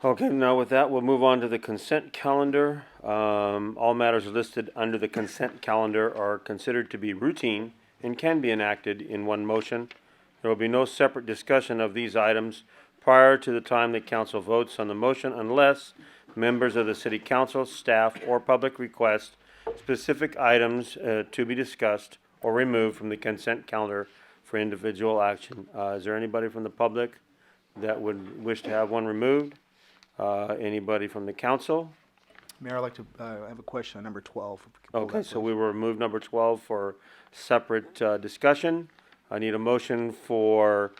Okay, now with that, we'll move on to the consent calendar. All matters listed under the consent calendar are considered to be routine and can be enacted in one motion. There will be no separate discussion of these items prior to the time the council votes on the motion unless members of the city council, staff, or public request specific items to be discussed or removed from the consent calendar for individual action. Is there anybody from the public that would wish to have one removed? Anybody from the council? Mayor, I'd like to, I have a question on number 12. If we could pull Okay, that, so please. we will remove number 12 for separate discussion. I need a motion for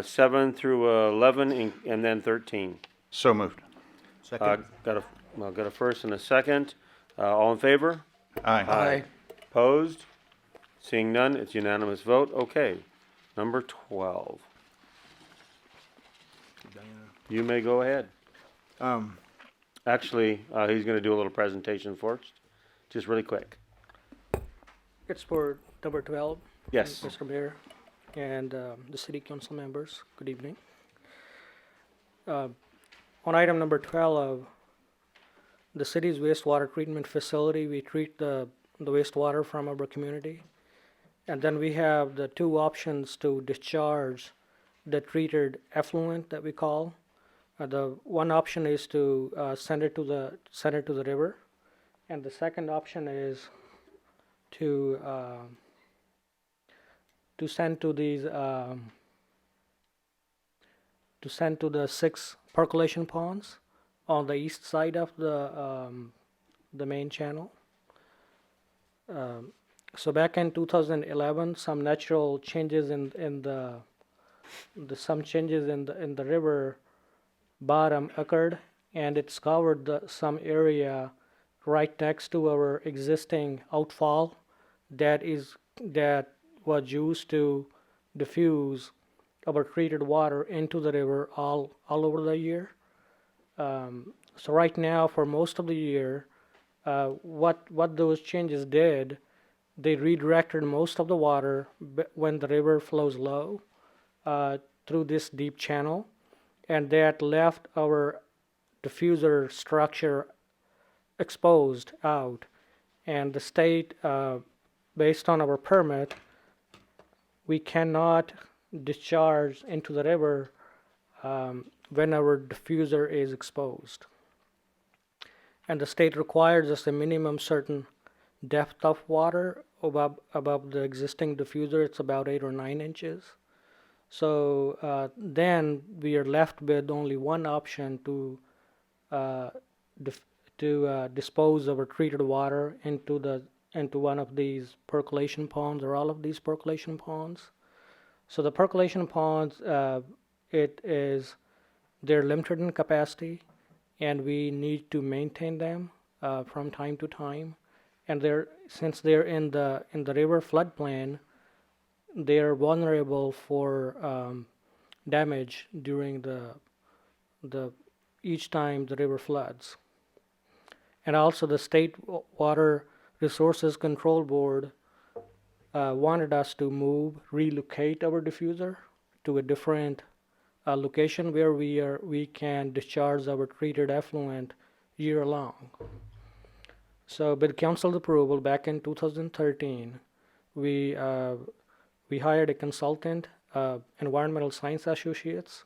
7 through 11 and then 13. So moved. Second. Got a first and a second. All in favor? Aye. Opposed? Seeing none, it's unanimous vote. Okay, number 12. Diana. You may go ahead. Um, Actually, he's going to do a little presentation first, just really quick. It's for number 12. Yes. Mr. Mayor and the city council members, good evening. On item number 12, the city's wastewater treatment facility, we treat the wastewater from our community. And then we have the two options to discharge the treated effluent that we call. The one option is to send it to the river, and the second option is to send to the 6 percolation ponds on the east side of the main channel. So back in 2011, some natural changes in the river bottom occurred, and it's covered some area right next to our existing outfall that was used to diffuse our treated water into the river all over the year. So right now, for most of the year, what those changes did, they redirected most of the water when the river flows low through this deep channel, and that left our diffuser structure exposed out. And the state, based on our permit, we cannot discharge into the river when our diffuser is exposed. And the state requires us a minimum certain depth of water above the existing diffuser. It's about 8 or 9 inches. So then we are left with only one option to dispose of our treated water into one of these percolation ponds or all of these percolation ponds. So the percolation ponds, they're limited in capacity, and we need to maintain them from time to time. And since they're in the river floodplain, they are vulnerable for damage during each time the river floods. And also the State Water Resources Control Board wanted us to relocate our diffuser to a different location where we can discharge our treated effluent year long. So with council approval back in 2013, we hired a consultant, Environmental Science Associates,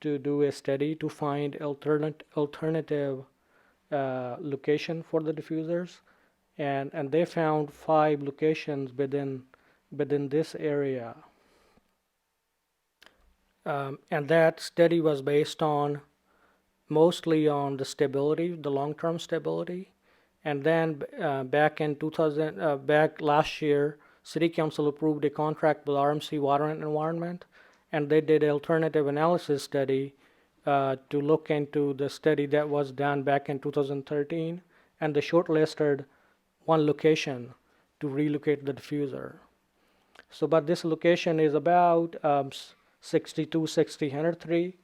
to do a study to find alternative location for the diffusers, and they found 5 locations within this area. And that study was based mostly on the stability, the long-term stability. And then back last year, City Council approved a contract with RMC Water and Environment, and they did an alternative analysis study to look into the study that was done back in 2013, and they shortlisted one location to relocate the diffuser. So, but this location is about 103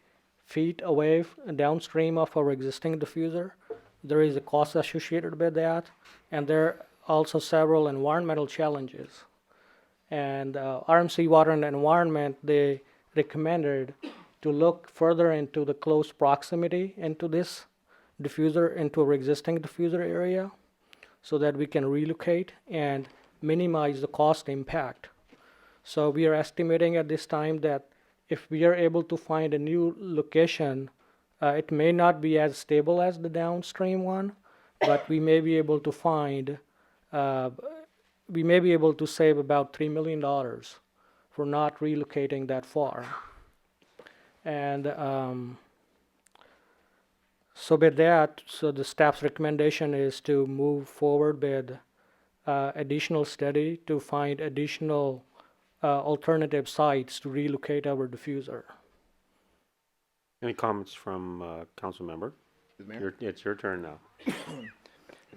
feet away downstream of our existing diffuser. There is a cost associated with that, and there are also several environmental challenges. And RMC Water and Environment, they recommended to look further into the close proximity into this diffuser, into our existing diffuser area, so that we can relocate and minimize the cost impact. So we are estimating at this time that if we are able to find a new location, it may not be as stable as the downstream one, but we may be able to find, we may be able to save about $3 million for not relocating that far. And so with that, so the staff's recommendation is to move forward with additional study to find additional alternative sites to relocate our diffuser. Any comments from council member? Mr. Mayor? It's your turn now.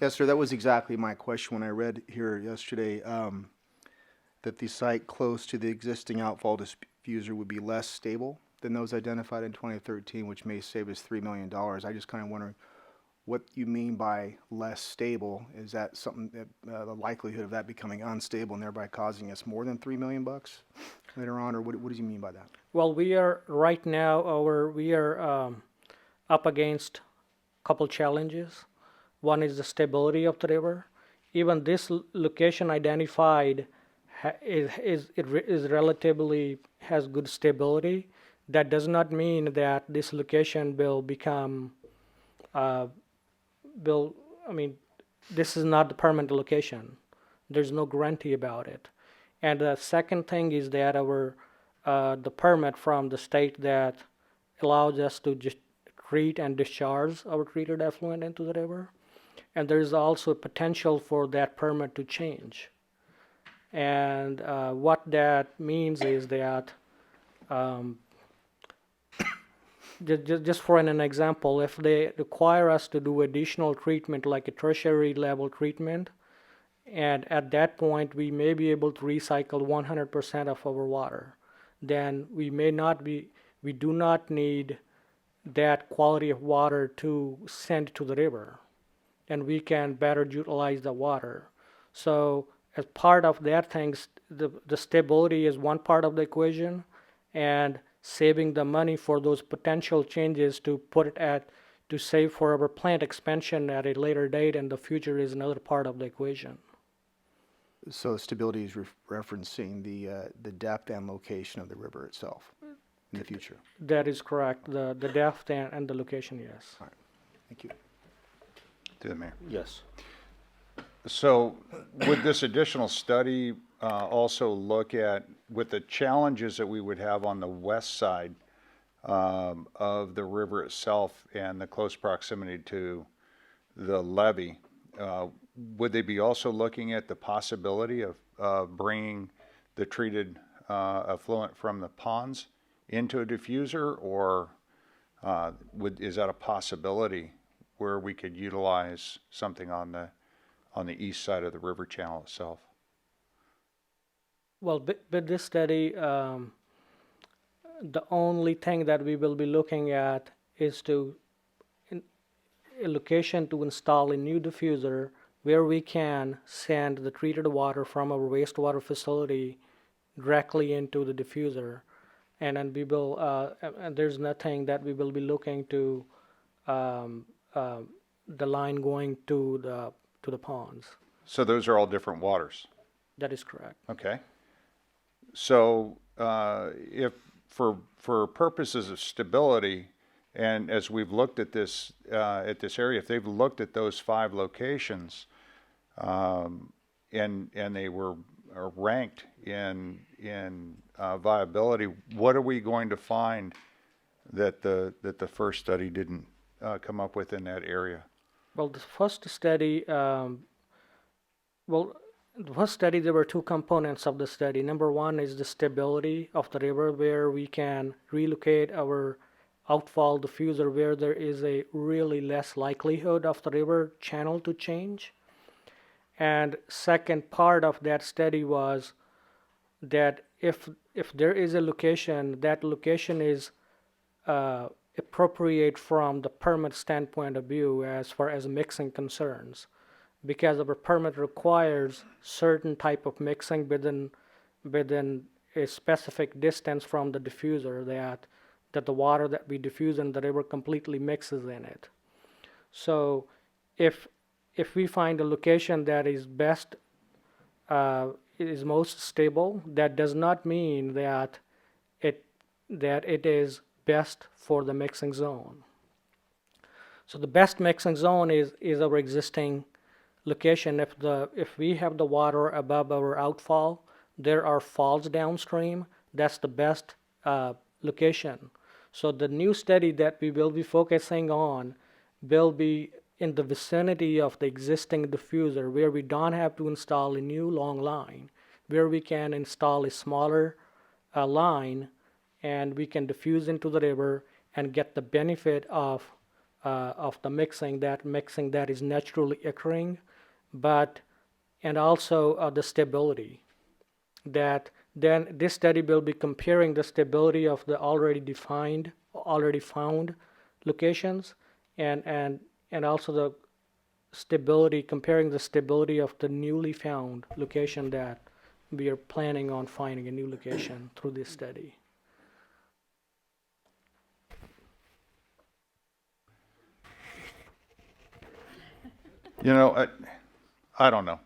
Yes, sir, that was exactly my question when I read here yesterday, that the site close to the existing outfall diffuser would be less stable than those identified in 2013, which may save us $3 million. I just kind of wondering what you mean by less stable. Is that something that the likelihood of that becoming unstable and thereby causing us more than $3 million later on, or what does he mean by that? Well, we are right now, we are up against a couple challenges. One is the stability of the river. Even this location identified is relatively has good stability. That does not mean that this location will become, this is not the permanent location. There's no guarantee about it. And the second thing is that the permit from the state that allows us to just treat and discharge our treated effluent into the river. And there is also a potential for that permit to change. And what that means is that, just for an example, if they require us to do additional treatment like a tertiary level treatment, and at that point we may be able to recycle 100% of our water, then we do not need that quality of water to send to the river, and we can better utilize the water. So as part of that things, the stability is one part of the equation, and saving the money for those potential changes to save for our plant expansion at a later date in the future is another part of the equation. So stability is referencing the depth and location of the river itself in the future. That is correct. The depth and the location, yes. All right. Thank you. To the mayor. Yes. So would this additional study also look at, with the challenges that we would have on the west side of the river itself and the close proximity to the levee, would they be also looking at the possibility of bringing the treated effluent from the ponds into a diffuser, or is that a possibility where we could utilize something on the east side of the river channel itself? Well, with this study, the only thing that we will be looking at is a location to install a new diffuser where we can send the treated water from our wastewater facility directly into the diffuser, and then we will. And there's nothing that we will be looking to the line going to the ponds. So those are all different waters. That is correct. Okay. So if for purposes of stability, and as we've looked at this area, if they've looked at those 5 locations, and they were ranked in viability, what are we going to find that the first study didn't come up with in that area? Well, the first study, there were 2 components of the study. Number one is the stability of the river, where we can relocate our outfall diffuser where there is a really less likelihood of the river channel to change. And second part of that study was that if there is a location, that location is appropriate from the permit standpoint of view as far as mixing concerns, because our permit requires certain type of mixing within a specific distance from the diffuser, that that the water that we diffuse in the river completely mixes in it. So if we find a location that is best, is most stable, that does not mean that it is best for the mixing zone. So the best mixing zone is our existing location. If we have the water above our outfall, there are falls downstream. That's the best location. So the new study that we will be focusing on will be in the vicinity of the existing diffuser, where we don't have to install a new long line, where we can install a smaller line, and we can diffuse into the river and get the benefit of the mixing that is naturally occurring, and also the stability. That then this study will be comparing the stability of the already found locations, and also the stability, comparing the stability of the newly found location that we are planning on finding a new location through this study. You know, I don't know.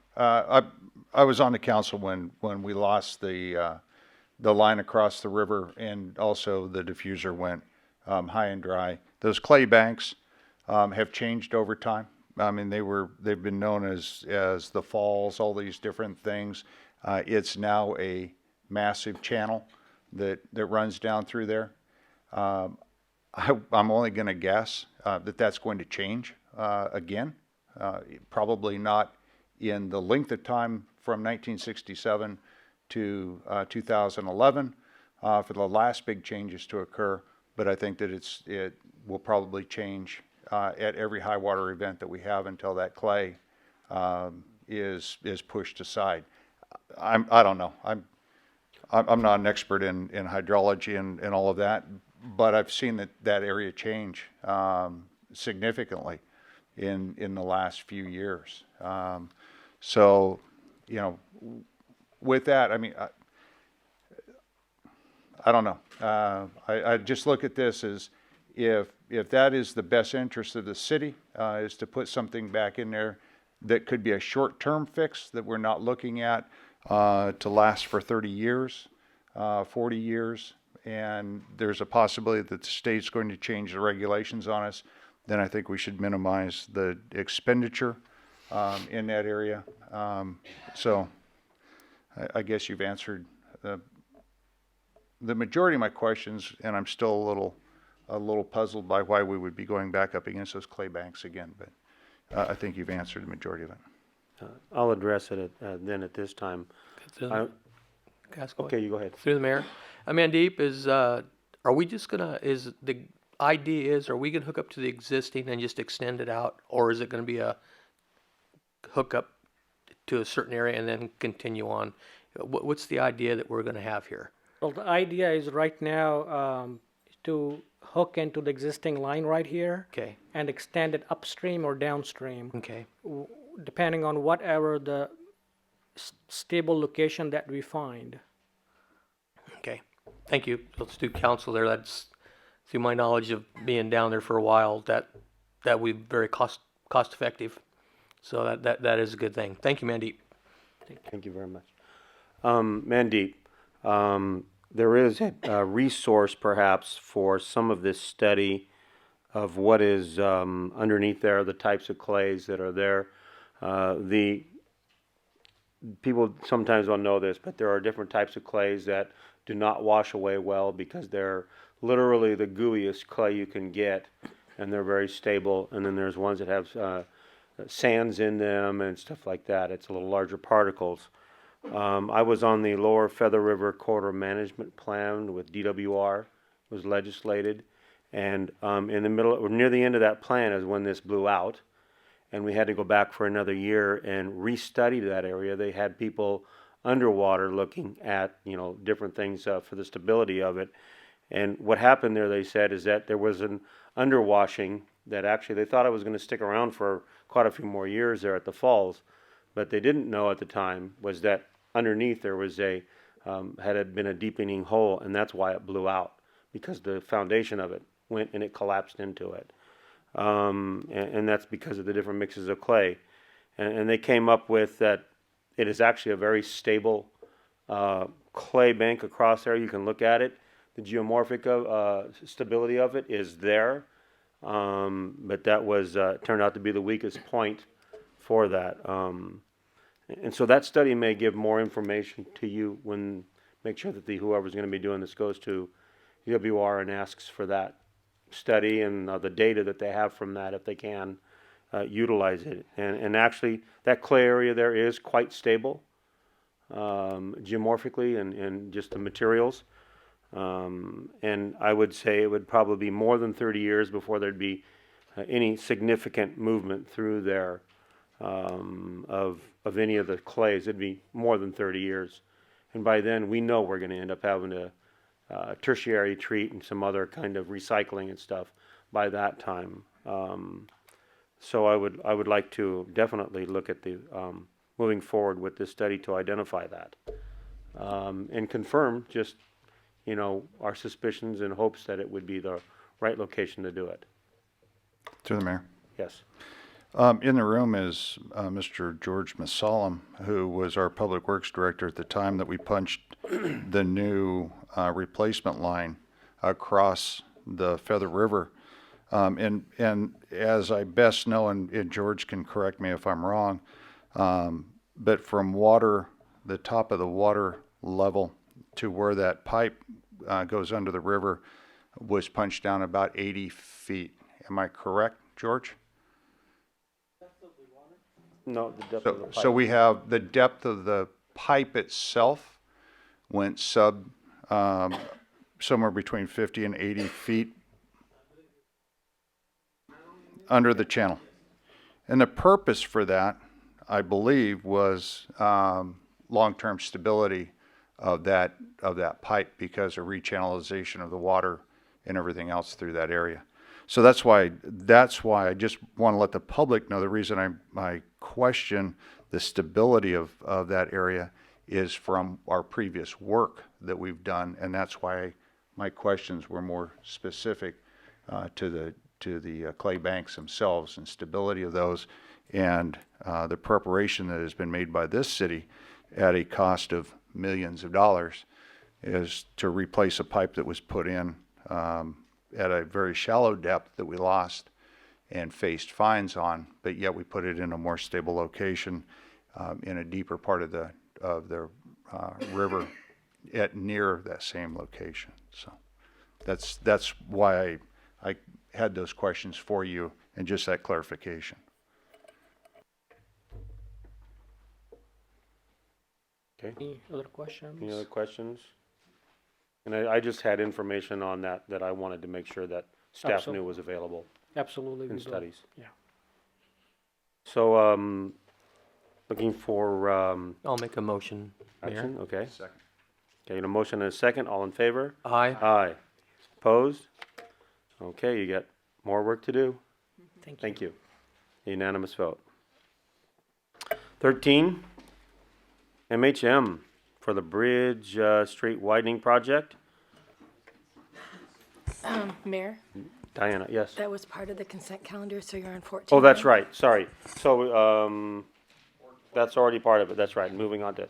I was on the council when we lost the line across the river, and also the diffuser went high and dry. Those clay banks have changed over time. I mean, they've been known as the falls, all these different things. It's now a massive channel that runs down through there. I'm only going to guess that that's going to change again. Probably not in the length of time from 1967 to 2011 for the last big changes to occur, but I think that it will probably change at every high water event that we have until that clay is pushed aside. I don't know. I'm not an expert in hydrology and all of that, but I've seen that area change significantly in the last few years. So, you know, with that, I mean, I don't know. I just look at this as if that is the best interest of the city, is to put something back in there that could be a short-term fix that we're not looking at to last for 30 years, 40 years, and there's a possibility that the state's going to change the regulations on us, then I think we should minimize the expenditure in that area. So I guess you've answered the majority of my questions, and I'm still a little puzzled by why we would be going back up against those clay banks again, but I think you've answered the majority of it. I'll address it then at this time. Okay, you go ahead. Through the mayor. Mandeep, are we just is the idea are we gonna hook up to the existing and just extend it out, or is it gonna be a hook up to a certain area and then continue on? What's the idea that we're gonna have here? Well, the idea is right now to hook into the existing line right here, Okay. and extend it upstream or downstream, Okay. depending on whatever the stable location that we find. Okay. Thank you. Let's do council there. That's through my knowledge of being down there for a while. That would be very cost effective. So that is a good thing. Thank you, Mandeep. Thank you very much. Mandeep, there is a resource perhaps for some of this study of what is underneath there, the types of clays that are there. The people sometimes don't know this, but there are different types of clays that do not wash away well because they're literally the gooeyest clay you can get, and they're very stable. And then there's ones that have sands in them and stuff like that. It's a little larger particles. I was on the Lower Feather River Corridor Management Plan with DWR. It was legislated, and in the middle, or near the end of that plan, is when this blew out, and we had to go back for another year and restudy that area. They had people underwater looking at different things for the stability of it. And what happened there, they said, is that there was an underwashing that actually they thought it was going to stick around for quite a few more years there at the falls. But they didn't know at the time was that underneath there was had been a deepening hole, and that's why it blew out. because the foundation of it went and it collapsed into it. And that's because of the different mixes of clay. And they came up with that it is actually a very stable clay bank across there. You can look at it. The geomorphic stability of it is there, but that was turned out to be the weakest point for that. And so that study may give more information to you when, make sure that whoever's going to be doing this goes to UWR and asks for that study and the data that they have from that, if they can utilize it. And actually, that clay area there is quite stable geomorphically and just the materials. And I would say it would probably be more than 30 years before there'd be any significant movement through there of any of the clays. It'd be more than 30 years. And by then, we know we're going to end up having to tertiary treat and some other kind of recycling and stuff by that time. So I would like to definitely look at the moving forward with this study to identify that and confirm just our suspicions and hopes that it would be the right location to do it. Through the mayor. Yes. In the room is Mr. George Masalam, who was our Public Works Director at the time that we punched the new replacement line across the Feather River. And as I best know, and George can correct me if I'm wrong, but from the top of the water level to where that pipe goes under the river was punched down about 80 feet. Am I correct, George? No, the depth of the pipe. So we have the depth of the pipe itself went somewhere between 50 and 80 feet under the channel. And the purpose for that, I believe, was long-term stability of that pipe because of rechannelization of the water and everything else through that area. So that's why I just want to let the public know the reason I question the stability of that area is from our previous work that we've done, and that's why my questions were more specific to the clay banks themselves and stability of those, and the preparation that has been made by this city at a cost of millions of dollars is to replace a pipe that was put in at a very shallow depth that we lost and faced fines on, but yet we put it in a more stable location in a deeper part of the river at near that same location. So that's why I had those questions for you and just that clarification. Okay. Any other questions? Any other questions? And I just had information on that I wanted to make sure that staff Absolutely. knew was available Absolutely. in we do. studies. Yeah. So, looking for I'll make a motion, Mayor. action, okay. Second. Okay, a motion and a second, all in favor? Aye. Aye. Opposed? Okay, you got more work to do. Thank you. Thank you. Unanimous vote. 13, MHM for the Bridge Street Widening Project. Mayor, Diana, yes. that was part of the consent calendar, so you're on 14. Oh, that's now. right, sorry. So, that's already part of it, that's right. Moving on to